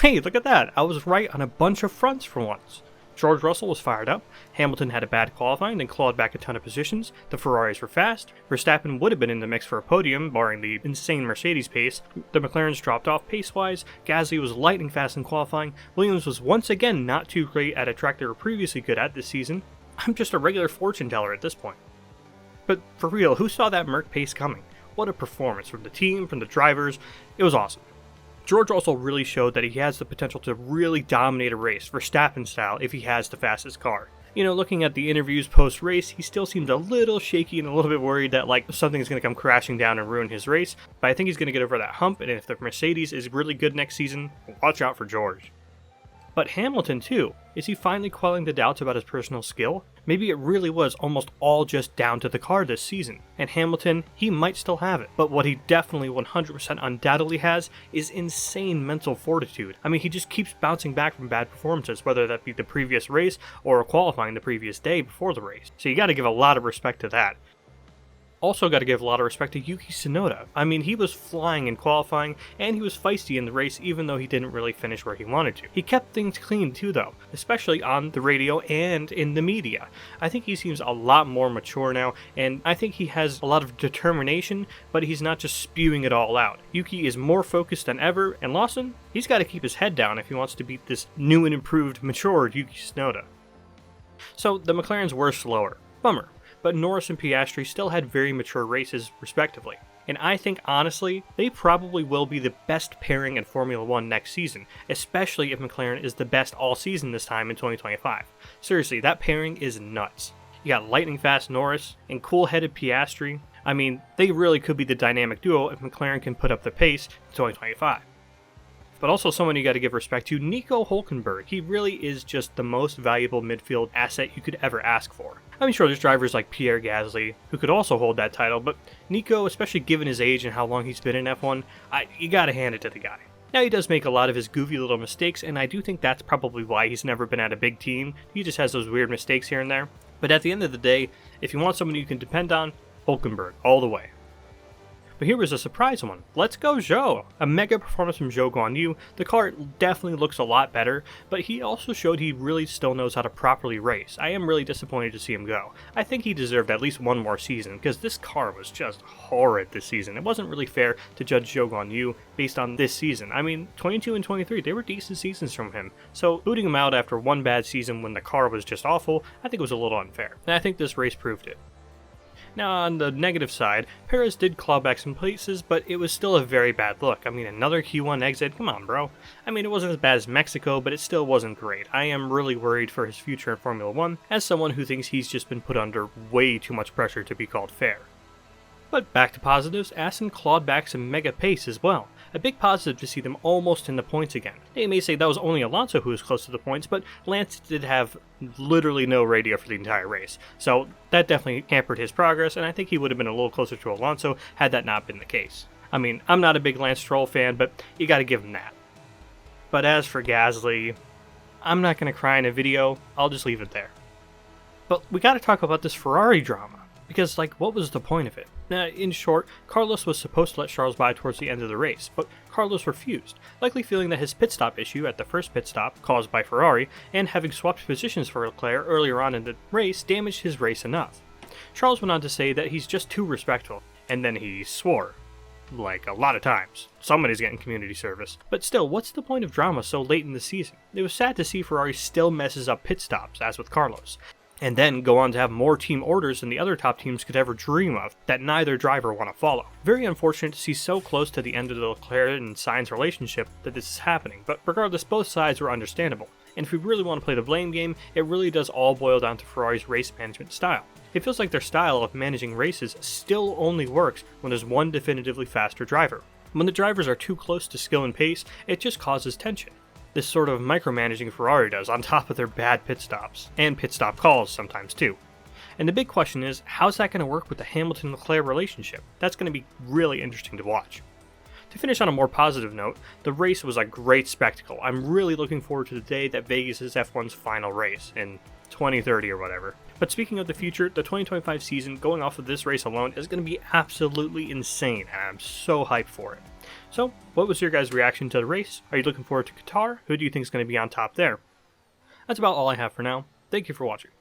Hey, look at that, I was right on a bunch of fronts for once. George Russell was fired up, Hamilton had a bad qualifying and clawed back a ton of positions, the Ferraris were fast, Verstappen would have been in the mix for a podium, barring the insane Mercedes pace, the McLarens dropped off pace-wise, Gasly was lightning fast in qualifying, Williams was once again not too great at a track they were previously good at this season. I'm just a regular fortune teller at this point. But for real, who saw that Merc pace coming? What a performance from the team, from the drivers, it was awesome. George also really showed that he has the potential to really dominate a race, Verstappen style, if he has the fastest car. You know, looking at the interviews post-race, he still seemed a little shaky and a little bit worried that something's going to come crashing down and ruin his race, but I think he's going to get over that hump, and if the Mercedes is really good next season, watch out for George. But Hamilton too, is he finally quelling the doubts about his personal skill? Maybe it really was almost all just down to the car this season, and Hamilton, he might still have it, but what he definitely 100% undoubtedly has is insane mental fortitude. I mean, he just keeps bouncing back from bad performances, whether that be the previous race or qualifying the previous day before the race, so you gotta give a lot of respect to that. Also got to give a lot of respect to Yuki Tsunoda. I mean, he was flying in qualifying, and he was feisty in the race even though he didn't really finish where he wanted to. He kept things clean too though, especially on the radio and in the media. I think he seems a lot more mature now, and I think he has a lot of determination, but he's not just spewing it all out. Yuki is more focused than ever, and Lawson, he's got to keep his head down if he wants to beat this new and improved, matured Yuki Tsunoda. So, the McLarens were slower. Bummer. But Norris and Piastri still had very mature races, respectively. And I think, honestly, they probably will be the best pairing in Formula 1 next season, especially if McLaren is the best all season this time in 2025. Seriously, that pairing is nuts. You got lightning-fast Norris and cool-headed Piastri. I mean, they really could be the dynamic duo if McLaren can put up the pace in 2025. But also someone you got to give respect to, Nico Hulkenberg. He really is just the most valuable midfield asset you could ever ask for. I mean, sure, there's drivers like Pierre Gasly who could also hold that title, but Nico, especially given his age and how long he's been in F1, you got to hand it to the guy. Now, he does make a lot of his goofy little mistakes, and I do think that's probably why he's never been at a big team. He just has those weird mistakes here and there. But at the end of the day, if you want someone you can depend on, Hulkenberg, all the way. But here was a surprise one. Let's go Zhou! A mega performance from Zhou Guanyu. The car definitely looks a lot better, but he also showed he really still knows how to properly race. I am really disappointed to see him go. I think he deserved at least one more season, because this car was just horrid this season. It wasn't really fair to judge Zhou Guanyu based on this season. I mean, 22 and 23, they were decent seasons from him. So booting him out after one bad season when the car was just awful, I think was a little unfair. And I think this race proved it. Now, on the negative side, Perez did claw back some places, but it was still a very bad look. I mean, another Q1 exit, come on, bro. I mean, it wasn't as bad as Mexico, but it still wasn't great. I am really worried for his future in Formula 1, as someone who thinks he's just been put under way too much pressure to be called fair. But back to positives, Aston clawed back some mega pace as well. A big positive to see them almost in the points again. They may say that was only Alonso who was close to the points, but Lance did have literally no radio for the entire race. So that definitely hampered his progress, and I think he would have been a little closer to Alonso had that not been the case. I mean, I'm not a big Lance Stroll fan, but you gotta give him that. But as for Gasly, I'm not gonna cry in a video, I'll just leave it there. But we gotta talk about this Ferrari drama. Because, what was the point of it? Now, in short, Carlos was supposed to let Charles by towards the end of the race, but Carlos refused, likely feeling that his pit stop issue at the first pit stop, caused by Ferrari, and having swapped positions for Leclerc earlier on in the race, damaged his race enough. Charles went on to say that he's just too respectful, and then he swore. A lot of times. Somebody's getting community service. But still, what's the point of drama so late in the season? It was sad to see Ferrari still messes up pit stops, as with Carlos, and then go on to have more team orders than the other top teams could ever dream of, that neither driver want to follow. Very unfortunate to see so close to the end of the Leclerc and Sainz relationship that this is happening, but regardless, both sides were understandable. And if we really want to play the blame game, it really does all boil down to Ferrari's race management style. It feels like their style of managing races still only works when there's one definitively faster driver. When the drivers are too close to skill and pace, it just causes tension. This sort of micromanaging Ferrari does, on top of their bad pit stops, and pit stop calls sometimes too. And the big question is, how's that going to work with the Hamilton-Leclerc relationship? That's going to be really interesting to watch. To finish on a more positive note, the race was a great spectacle. I'm really looking forward to the day that Vegas is F1's final race, in 2030 or whatever. But speaking of the future, the 2025 season, going off of this race alone, is going to be absolutely insane, and I'm so hyped for it. So, what was your guys' reaction to the race? Are you looking forward to Qatar? Who do you think is going to be on top there? That's about all I have for now. Thank you for watching.